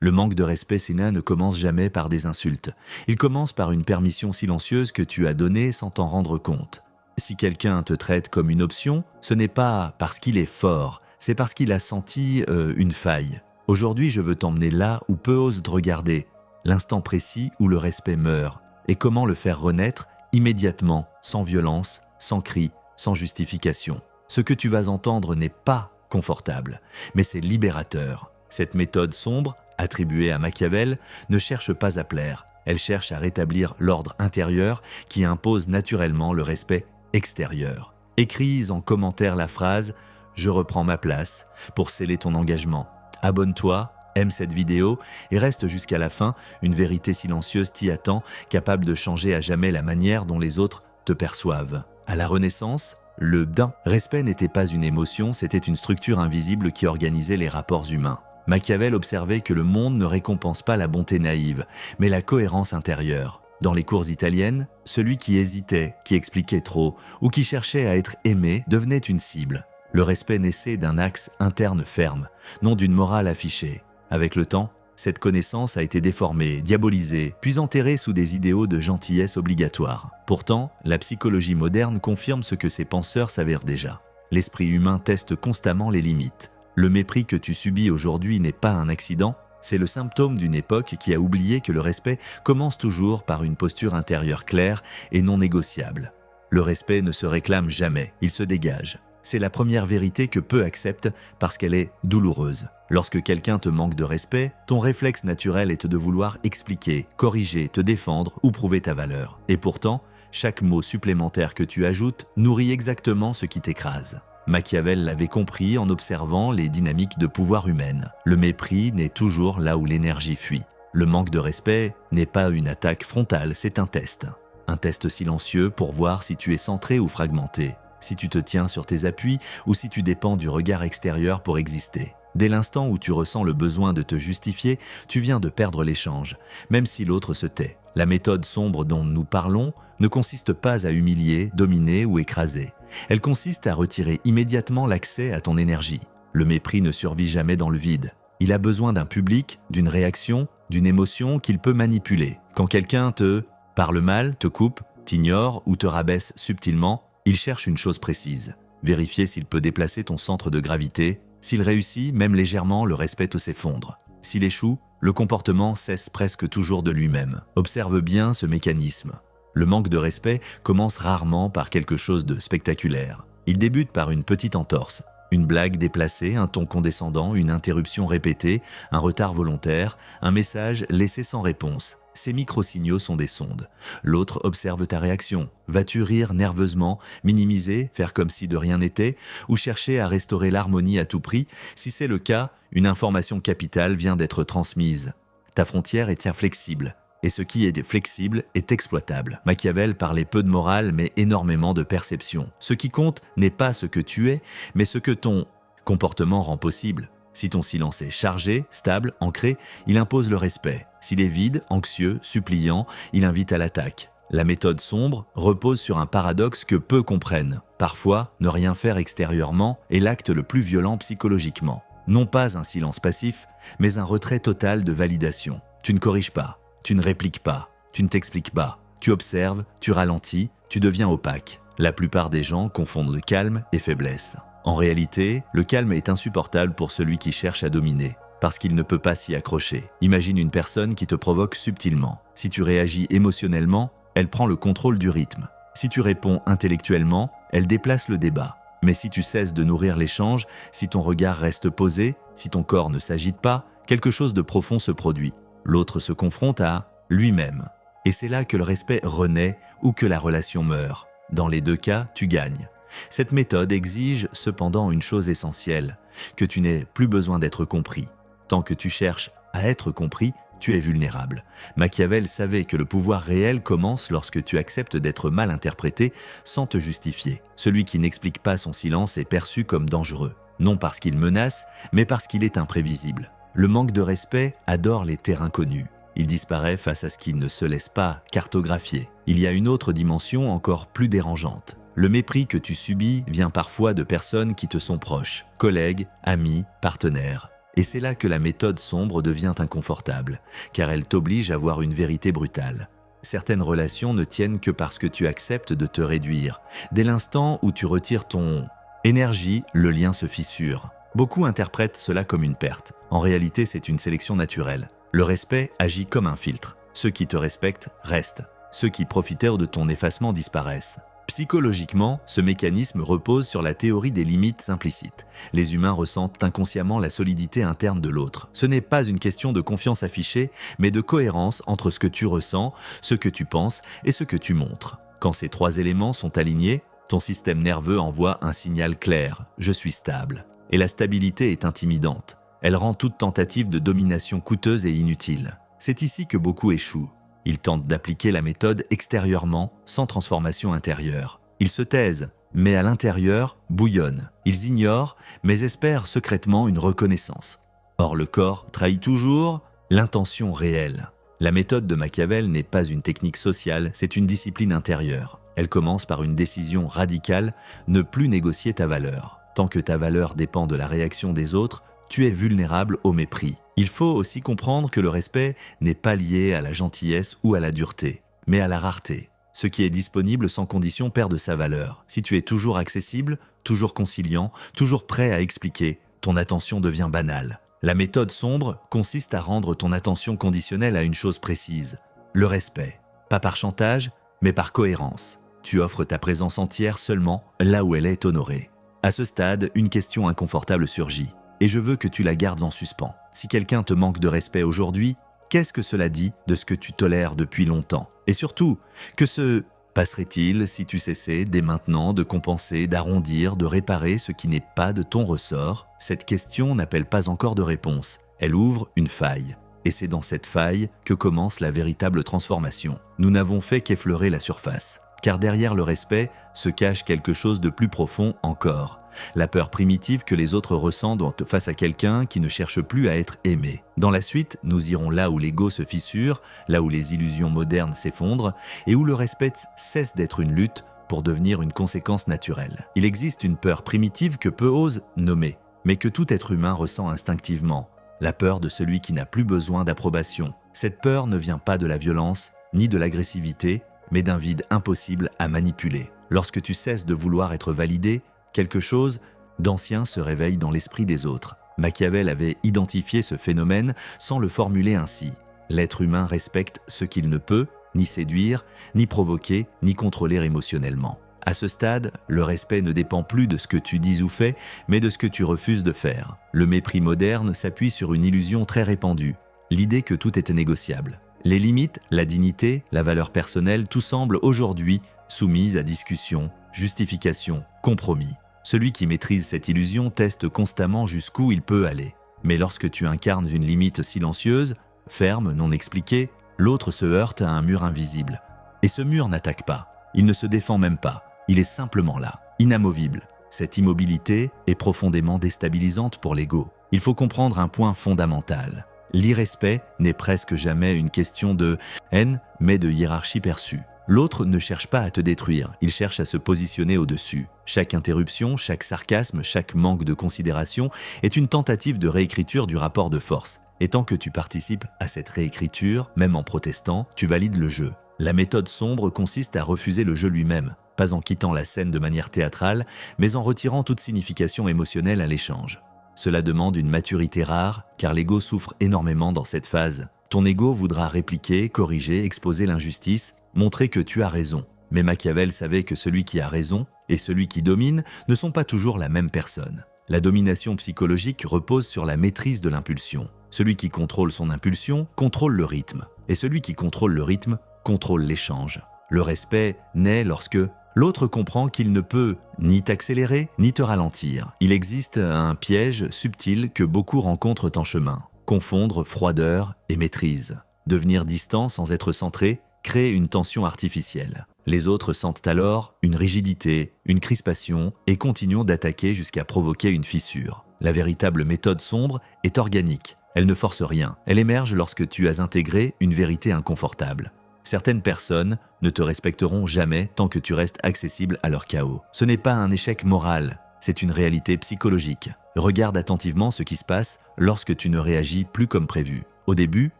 Le manque de respect, Sénat, ne commence jamais par des insultes. Il commence par une permission silencieuse que tu as donnée sans t'en rendre compte. Si quelqu'un te traite comme une option, ce n'est pas parce qu'il est fort, c'est parce qu'il a senti une faille. Aujourd'hui, je veux t'emmener là où peu osent te regarder, l'instant précis où le respect meurt. Et comment le faire renaître immédiatement, sans violence, sans cri, sans justification. Ce que tu vas entendre n'est pas confortable, mais c'est libérateur. Cette méthode sombre, attribuée à Machiavel, ne cherche pas à plaire. Elle cherche à rétablir l'ordre intérieur qui impose naturellement le respect extérieur. Écris en commentaire la phrase « Je reprends ma place » pour sceller ton engagement. Abonne-toi, aime cette vidéo et reste jusqu'à la fin, une vérité silencieuse t'y attend, capable de changer à jamais la manière dont les autres te perçoivent. À la Renaissance, le respect n'était pas une émotion, c'était une structure invisible qui organisait les rapports humains. Machiavel observait que le monde ne récompense pas la bonté naïve, mais la cohérence intérieure. Dans les cours italiennes, celui qui hésitait, qui expliquait trop, ou qui cherchait à être aimé devenait une cible. Le respect naissait d'un axe interne ferme, non d'une morale affichée. Avec le temps, cette connaissance a été déformée, diabolisée, puis enterrée sous des idéaux de gentillesse obligatoires. Pourtant, la psychologie moderne confirme ce que ses penseurs savaient déjà. L'esprit humain teste constamment les limites. Le mépris que tu subis aujourd'hui n'est pas un accident, c'est le symptôme d'une époque qui a oublié que le respect commence toujours par une posture intérieure claire et non négociable. Le respect ne se réclame jamais, il se dégage. C'est la première vérité que peu acceptent parce qu'elle est douloureuse. Lorsque quelqu'un te manque de respect, ton réflexe naturel est de vouloir expliquer, corriger, te défendre ou prouver ta valeur. Et pourtant, chaque mot supplémentaire que tu ajoutes nourrit exactement ce qui t'écrase. Machiavel l'avait compris en observant les dynamiques de pouvoir humaines. Le mépris naît toujours là où l'énergie fuit. Le manque de respect n'est pas une attaque frontale, c'est un test. Un test silencieux pour voir si tu es centré ou fragmenté, si tu te tiens sur tes appuis ou si tu dépends du regard extérieur pour exister. Dès l'instant où tu ressens le besoin de te justifier, tu viens de perdre l'échange, même si l'autre se tait. La méthode sombre dont nous parlons ne consiste pas à humilier, dominer ou écraser. Elle consiste à retirer immédiatement l'accès à ton énergie. Le mépris ne survit jamais dans le vide. Il a besoin d'un public, d'une réaction, d'une émotion qu'il peut manipuler. Quand quelqu'un te parle mal, te coupe, t'ignore ou te rabaisse subtilement, il cherche une chose précise. Vérifier s'il peut déplacer ton centre de gravité. S'il réussit, même légèrement, le respect s'effondre. S'il échoue, le comportement cesse presque toujours de lui-même. Observe bien ce mécanisme. Le manque de respect commence rarement par quelque chose de spectaculaire. Il débute par une petite entorse, une blague déplacée, un ton condescendant, une interruption répétée, un retard volontaire, un message laissé sans réponse. Ces micro-signaux sont des sondes. L'autre observe ta réaction. Vas-tu rire nerveusement, minimiser, faire comme si de rien n'était, ou chercher à restaurer l'harmonie à tout prix? Si c'est le cas, une information capitale vient d'être transmise. Ta frontière est inflexible. Et ce qui est flexible est exploitable. Machiavel parlait peu de morale, mais énormément de perception. Ce qui compte n'est pas ce que tu es, mais ce que ton comportement rend possible. Si ton silence est chargé, stable, ancré, il impose le respect. S'il est vide, anxieux, suppliant, il invite à l'attaque. La méthode sombre repose sur un paradoxe que peu comprennent. Parfois, ne rien faire extérieurement est l'acte le plus violent psychologiquement. Non pas un silence passif, mais un retrait total de validation. Tu ne corriges pas. Tu ne répliques pas, tu ne t'expliques pas, tu observes, tu ralentis, tu deviens opaque. La plupart des gens confondent calme et faiblesse. En réalité, le calme est insupportable pour celui qui cherche à dominer, parce qu'il ne peut pas s'y accrocher. Imagine une personne qui te provoque subtilement. Si tu réagis émotionnellement, elle prend le contrôle du rythme. Si tu réponds intellectuellement, elle déplace le débat. Mais si tu cesses de nourrir l'échange, si ton regard reste posé, si ton corps ne s'agite pas, quelque chose de profond se produit. L'autre se confronte à lui-même. Et c'est là que le respect renaît ou que la relation meurt. Dans les deux cas, tu gagnes. Cette méthode exige cependant une chose essentielle, que tu n'aies plus besoin d'être compris. Tant que tu cherches à être compris, tu es vulnérable. Machiavel savait que le pouvoir réel commence lorsque tu acceptes d'être mal interprété sans te justifier. Celui qui n'explique pas son silence est perçu comme dangereux. Non parce qu'il menace, mais parce qu'il est imprévisible. Le manque de respect adore les terrains connus. Il disparaît face à ce qui ne se laisse pas cartographier. Il y a une autre dimension encore plus dérangeante. Le mépris que tu subis vient parfois de personnes qui te sont proches, collègues, amis, partenaires. Et c'est là que la méthode sombre devient inconfortable, car elle t'oblige à voir une vérité brutale. Certaines relations ne tiennent que parce que tu acceptes de te réduire. Dès l'instant où tu retires ton énergie, le lien se fissure. Beaucoup interprètent cela comme une perte. En réalité, c'est une sélection naturelle. Le respect agit comme un filtre. Ceux qui te respectent restent. Ceux qui profitèrent de ton effacement disparaissent. Psychologiquement, ce mécanisme repose sur la théorie des limites implicites. Les humains ressentent inconsciemment la solidité interne de l'autre. Ce n'est pas une question de confiance affichée, mais de cohérence entre ce que tu ressens, ce que tu penses et ce que tu montres. Quand ces trois éléments sont alignés, ton système nerveux envoie un signal clair « je suis stable ». Et la stabilité est intimidante. Elle rend toute tentative de domination coûteuse et inutile. C'est ici que beaucoup échouent. Ils tentent d'appliquer la méthode extérieurement, sans transformation intérieure. Ils se taisent, mais à l'intérieur, bouillonnent. Ils ignorent, mais espèrent secrètement une reconnaissance. Or, le corps trahit toujours l'intention réelle. La méthode de Machiavel n'est pas une technique sociale, c'est une discipline intérieure. Elle commence par une décision radicale, ne plus négocier ta valeur. Tant que ta valeur dépend de la réaction des autres, tu es vulnérable au mépris. Il faut aussi comprendre que le respect n'est pas lié à la gentillesse ou à la dureté, mais à la rareté. Ce qui est disponible sans condition perd de sa valeur. Si tu es toujours accessible, toujours conciliant, toujours prêt à expliquer, ton attention devient banale. La méthode sombre consiste à rendre ton attention conditionnelle à une chose précise, le respect. Pas par chantage, mais par cohérence. Tu offres ta présence entière seulement là où elle est honorée. À ce stade, une question inconfortable surgit. Et je veux que tu la gardes en suspens. Si quelqu'un te manque de respect aujourd'hui, qu'est-ce que cela dit de ce que tu tolères depuis longtemps? Et surtout, que se passerait-il si tu cessais dès maintenant de compenser, d'arrondir, de réparer ce qui n'est pas de ton ressort? Cette question n'appelle pas encore de réponse. Elle ouvre une faille. Et c'est dans cette faille que commence la véritable transformation. Nous n'avons fait qu'effleurer la surface. Car derrière le respect se cache quelque chose de plus profond encore. La peur primitive que les autres ressentent face à quelqu'un qui ne cherche plus à être aimé. Dans la suite, nous irons là où l'ego se fissure, là où les illusions modernes s'effondrent et où le respect cesse d'être une lutte pour devenir une conséquence naturelle. Il existe une peur primitive que peu osent nommer, mais que tout être humain ressent instinctivement. La peur de celui qui n'a plus besoin d'approbation. Cette peur ne vient pas de la violence ni de l'agressivité, mais d'un vide impossible à manipuler. Lorsque tu cesses de vouloir être validé, quelque chose d'ancien se réveille dans l'esprit des autres. Machiavel avait identifié ce phénomène sans le formuler ainsi. L'être humain respecte ce qu'il ne peut, ni séduire, ni provoquer, ni contrôler émotionnellement. À ce stade, le respect ne dépend plus de ce que tu dis ou fais, mais de ce que tu refuses de faire. Le mépris moderne s'appuie sur une illusion très répandue, l'idée que tout est négociable. Les limites, la dignité, la valeur personnelle, tout semble aujourd'hui soumis à discussion, justification, compromis. Celui qui maîtrise cette illusion teste constamment jusqu'où il peut aller. Mais lorsque tu incarnes une limite silencieuse, ferme, non expliquée, l'autre se heurte à un mur invisible. Et ce mur n'attaque pas, il ne se défend même pas, il est simplement là, inamovible. Cette immobilité est profondément déstabilisante pour l'ego. Il faut comprendre un point fondamental. L'irrespect n'est presque jamais une question de haine, mais de hiérarchie perçue. L'autre ne cherche pas à te détruire, il cherche à se positionner au-dessus. Chaque interruption, chaque sarcasme, chaque manque de considération est une tentative de réécriture du rapport de force. Et tant que tu participes à cette réécriture, même en protestant, tu valides le jeu. La méthode sombre consiste à refuser le jeu lui-même, pas en quittant la scène de manière théâtrale, mais en retirant toute signification émotionnelle à l'échange. Cela demande une maturité rare, car l'ego souffre énormément dans cette phase. Ton ego voudra répliquer, corriger, exposer l'injustice, montrer que tu as raison. Mais Machiavel savait que celui qui a raison et celui qui domine ne sont pas toujours la même personne. La domination psychologique repose sur la maîtrise de l'impulsion. Celui qui contrôle son impulsion contrôle le rythme. Et celui qui contrôle le rythme contrôle l'échange. Le respect naît lorsque l'autre comprend qu'il ne peut ni t'accélérer ni te ralentir. Il existe un piège subtil que beaucoup rencontrent en chemin. Confondre froideur et maîtrise. Devenir distant sans être centré crée une tension artificielle. Les autres sentent alors une rigidité, une crispation et continuent d'attaquer jusqu'à provoquer une fissure. La véritable méthode sombre est organique. Elle ne force rien. Elle émerge lorsque tu as intégré une vérité inconfortable. Certaines personnes ne te respecteront jamais tant que tu restes accessible à leur chaos. Ce n'est pas un échec moral, c'est une réalité psychologique. Regarde attentivement ce qui se passe lorsque tu ne réagis plus comme prévu. Au début,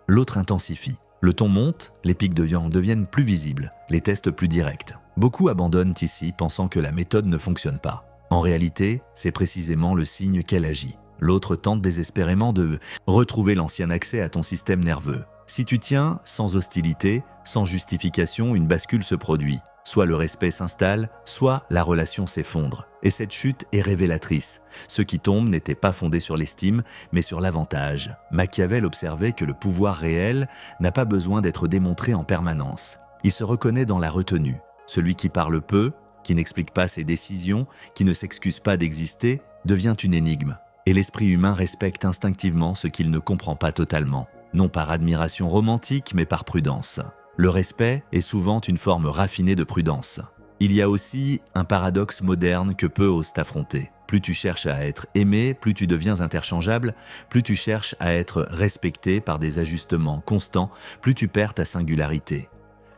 l'autre intensifie. Le ton monte, les pics de viande deviennent plus visibles, les tests plus directs. Beaucoup abandonnent ici pensant que la méthode ne fonctionne pas. En réalité, c'est précisément le signe qu'elle agit. L'autre tente désespérément de retrouver l'ancien accès à ton système nerveux. Si tu tiens, sans hostilité, sans justification, une bascule se produit. Soit le respect s'installe, soit la relation s'effondre. Et cette chute est révélatrice. Ce qui tombe n'était pas fondé sur l'estime, mais sur l'avantage. Machiavel observait que le pouvoir réel n'a pas besoin d'être démontré en permanence. Il se reconnaît dans la retenue. Celui qui parle peu, qui n'explique pas ses décisions, qui ne s'excuse pas d'exister, devient une énigme. Et l'esprit humain respecte instinctivement ce qu'il ne comprend pas totalement. Non par admiration romantique, mais par prudence. Le respect est souvent une forme raffinée de prudence. Il y a aussi un paradoxe moderne que peu osent affronter. Plus tu cherches à être aimé, plus tu deviens interchangeable, plus tu cherches à être respecté par des ajustements constants, plus tu perds ta singularité.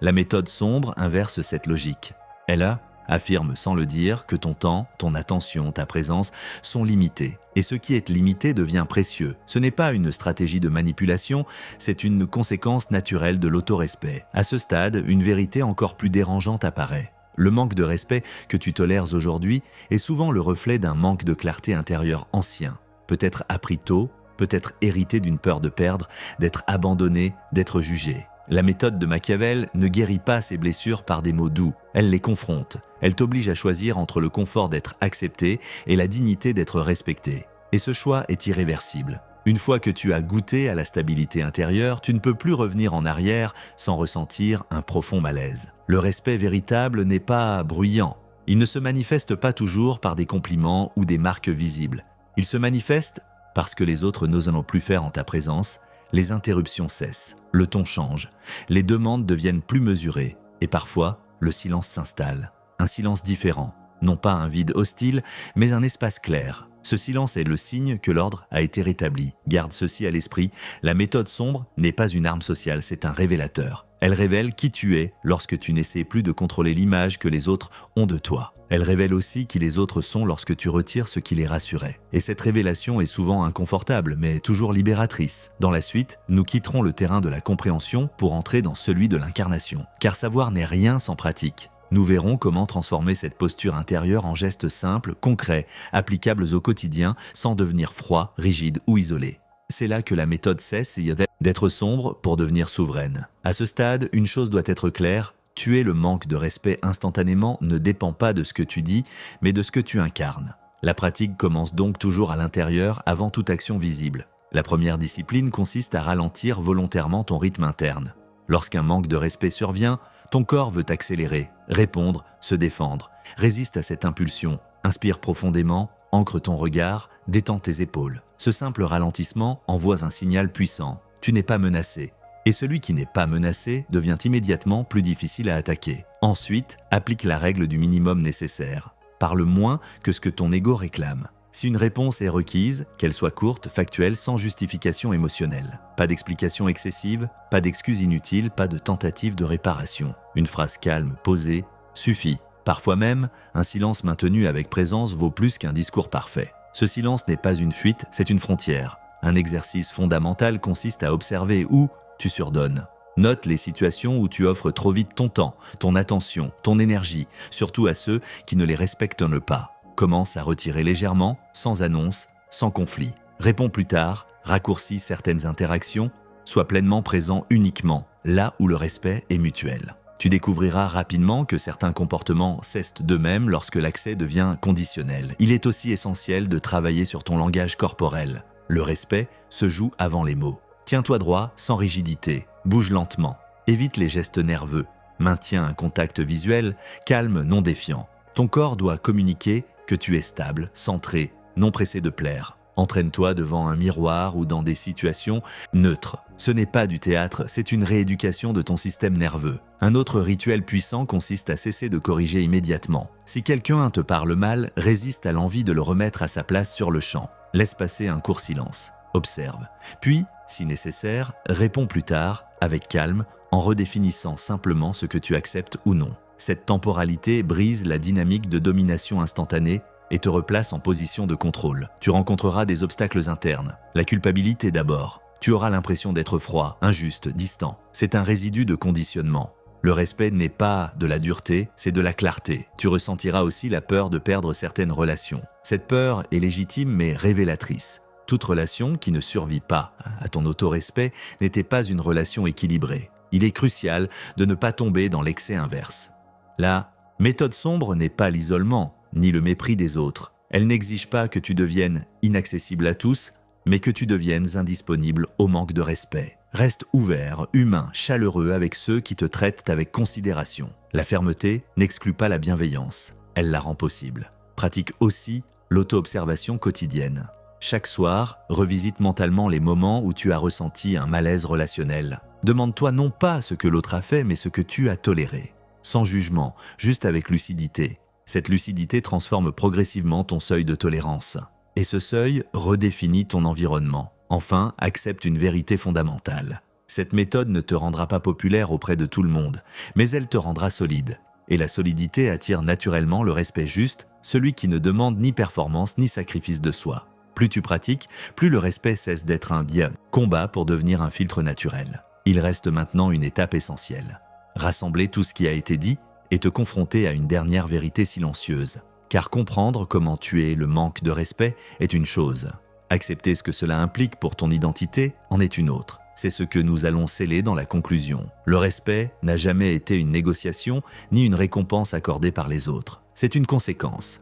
La méthode sombre inverse cette logique. Elle affirme sans le dire que ton temps, ton attention, ta présence sont limités. Et ce qui est limité devient précieux. Ce n'est pas une stratégie de manipulation, c'est une conséquence naturelle de l'autorespect. À ce stade, une vérité encore plus dérangeante apparaît. Le manque de respect que tu tolères aujourd'hui est souvent le reflet d'un manque de clarté intérieure ancien. Peut-être appris tôt, peut-être hérité d'une peur de perdre, d'être abandonné, d'être jugé. La méthode de Machiavel ne guérit pas ces blessures par des mots doux, elle les confronte. Elle t'oblige à choisir entre le confort d'être accepté et la dignité d'être respecté. Et ce choix est irréversible. Une fois que tu as goûté à la stabilité intérieure, tu ne peux plus revenir en arrière sans ressentir un profond malaise. Le respect véritable n'est pas bruyant. Il ne se manifeste pas toujours par des compliments ou des marques visibles. Il se manifeste parce que les autres n'osent plus faire en ta présence. Les interruptions cessent, le ton change, les demandes deviennent plus mesurées et parfois le silence s'installe. Un silence différent, non pas un vide hostile, mais un espace clair. Ce silence est le signe que l'ordre a été rétabli. Garde ceci à l'esprit, la méthode sombre n'est pas une arme sociale, c'est un révélateur. Elle révèle qui tu es lorsque tu n'essaies plus de contrôler l'image que les autres ont de toi. Elle révèle aussi qui les autres sont lorsque tu retires ce qui les rassurait. Et cette révélation est souvent inconfortable, mais toujours libératrice. Dans la suite, nous quitterons le terrain de la compréhension pour entrer dans celui de l'incarnation. Car savoir n'est rien sans pratique. Nous verrons comment transformer cette posture intérieure en gestes simples, concrets, applicables au quotidien, sans devenir froid, rigide ou isolé. C'est là que la méthode cesse d'être sombre pour devenir souveraine. À ce stade, une chose doit être claire, tuer le manque de respect instantanément ne dépend pas de ce que tu dis, mais de ce que tu incarnes. La pratique commence donc toujours à l'intérieur avant toute action visible. La première discipline consiste à ralentir volontairement ton rythme interne. Lorsqu'un manque de respect survient, ton corps veut accélérer, répondre, se défendre. Résiste à cette impulsion, inspire profondément, ancre ton regard, détends tes épaules. Ce simple ralentissement envoie un signal puissant. Tu n'es pas menacé. Et celui qui n'est pas menacé devient immédiatement plus difficile à attaquer. Ensuite, applique la règle du minimum nécessaire. Parle moins que ce que ton ego réclame. Si une réponse est requise, qu'elle soit courte, factuelle, sans justification émotionnelle. Pas d'explication excessive, pas d'excuses inutiles, pas de tentative de réparation. Une phrase calme, posée, suffit. Parfois même, un silence maintenu avec présence vaut plus qu'un discours parfait. Ce silence n'est pas une fuite, c'est une frontière. Un exercice fondamental consiste à observer où tu surdonnes. Note les situations où tu offres trop vite ton temps, ton attention, ton énergie, surtout à ceux qui ne les respectent pas. Commence à retirer légèrement, sans annonce, sans conflit. Réponds plus tard, raccourcis certaines interactions, sois pleinement présent uniquement, là où le respect est mutuel. Tu découvriras rapidement que certains comportements cessent d'eux-mêmes lorsque l'accès devient conditionnel. Il est aussi essentiel de travailler sur ton langage corporel. Le respect se joue avant les mots. Tiens-toi droit, sans rigidité, bouge lentement, évite les gestes nerveux, maintiens un contact visuel, calme, non défiant. Ton corps doit communiquer que tu es stable, centré, non pressé de plaire. Entraîne-toi devant un miroir ou dans des situations neutres. Ce n'est pas du théâtre, c'est une rééducation de ton système nerveux. Un autre rituel puissant consiste à cesser de corriger immédiatement. Si quelqu'un te parle mal, résiste à l'envie de le remettre à sa place sur le champ. Laisse passer un court silence. Observe. Puis, si nécessaire, réponds plus tard, avec calme, en redéfinissant simplement ce que tu acceptes ou non. Cette temporalité brise la dynamique de domination instantanée et te replace en position de contrôle. Tu rencontreras des obstacles internes. La culpabilité d'abord. Tu auras l'impression d'être froid, injuste, distant. C'est un résidu de conditionnement. Le respect n'est pas de la dureté, c'est de la clarté. Tu ressentiras aussi la peur de perdre certaines relations. Cette peur est légitime mais révélatrice. Toute relation qui ne survit pas à ton autorespect n'était pas une relation équilibrée. Il est crucial de ne pas tomber dans l'excès inverse. La méthode sombre n'est pas l'isolement, ni le mépris des autres. Elle n'exige pas que tu deviennes inaccessible à tous, mais que tu deviennes indisponible au manque de respect. Reste ouvert, humain, chaleureux avec ceux qui te traitent avec considération. La fermeté n'exclut pas la bienveillance, elle la rend possible. Pratique aussi l'auto-observation quotidienne. Chaque soir, revisite mentalement les moments où tu as ressenti un malaise relationnel. Demande-toi non pas ce que l'autre a fait, mais ce que tu as toléré. Sans jugement, juste avec lucidité. Cette lucidité transforme progressivement ton seuil de tolérance. Et ce seuil redéfinit ton environnement. Enfin, accepte une vérité fondamentale. Cette méthode ne te rendra pas populaire auprès de tout le monde, mais elle te rendra solide. Et la solidité attire naturellement le respect juste, celui qui ne demande ni performance ni sacrifice de soi. Plus tu pratiques, plus le respect cesse d'être un bien combat pour devenir un filtre naturel. Il reste maintenant une étape essentielle. Rassembler tout ce qui a été dit et te confronter à une dernière vérité silencieuse. Car comprendre comment tuer le manque de respect est une chose. Accepter ce que cela implique pour ton identité en est une autre. C'est ce que nous allons sceller dans la conclusion. Le respect n'a jamais été une négociation ni une récompense accordée par les autres. C'est une conséquence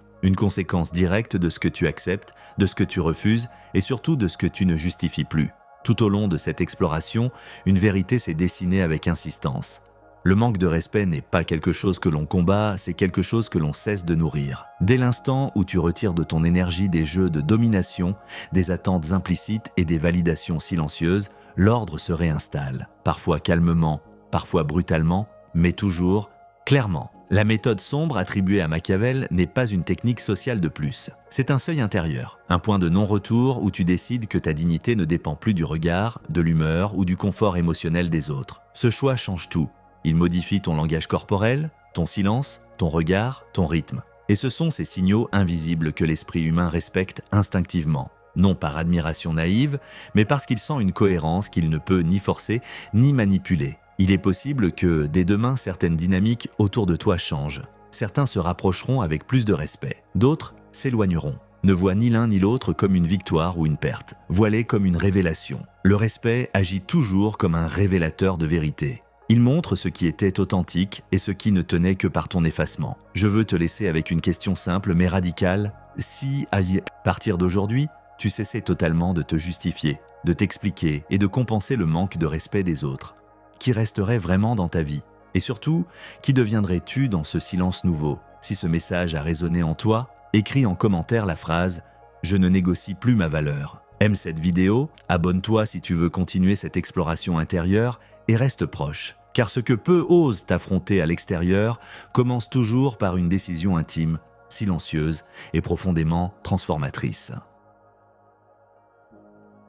directe de ce que tu acceptes, de ce que tu refuses et surtout de ce que tu ne justifies plus. Tout au long de cette exploration, une vérité s'est dessinée avec insistance. Le manque de respect n'est pas quelque chose que l'on combat, c'est quelque chose que l'on cesse de nourrir. Dès l'instant où tu retires de ton énergie des jeux de domination, des attentes implicites et des validations silencieuses, l'ordre se réinstalle, parfois calmement, parfois brutalement, mais toujours clairement. La méthode sombre attribuée à Machiavel n'est pas une technique sociale de plus. C'est un seuil intérieur, un point de non-retour où tu décides que ta dignité ne dépend plus du regard, de l'humeur ou du confort émotionnel des autres. Ce choix change tout. Il modifie ton langage corporel, ton silence, ton regard, ton rythme. Et ce sont ces signaux invisibles que l'esprit humain respecte instinctivement. Non par admiration naïve, mais parce qu'il sent une cohérence qu'il ne peut ni forcer ni manipuler. Il est possible que, dès demain, certaines dynamiques autour de toi changent. Certains se rapprocheront avec plus de respect. D'autres s'éloigneront. Ne vois ni l'un ni l'autre comme une victoire ou une perte. Vois-les comme une révélation. Le respect agit toujours comme un révélateur de vérité. Il montre ce qui était authentique et ce qui ne tenait que par ton effacement. Je veux te laisser avec une question simple mais radicale. Si, à partir d'aujourd'hui, tu cessais totalement de te justifier, de t'expliquer et de compenser le manque de respect des autres, qui resterait vraiment dans ta vie? Et surtout, qui deviendrais-tu dans ce silence nouveau? Si ce message a résonné en toi, écris en commentaire la phrase « Je ne négocie plus ma valeur ». Aime cette vidéo, abonne-toi si tu veux continuer cette exploration intérieure et reste proche. Car ce que peu osent t'affronter à l'extérieur commence toujours par une décision intime, silencieuse et profondément transformatrice.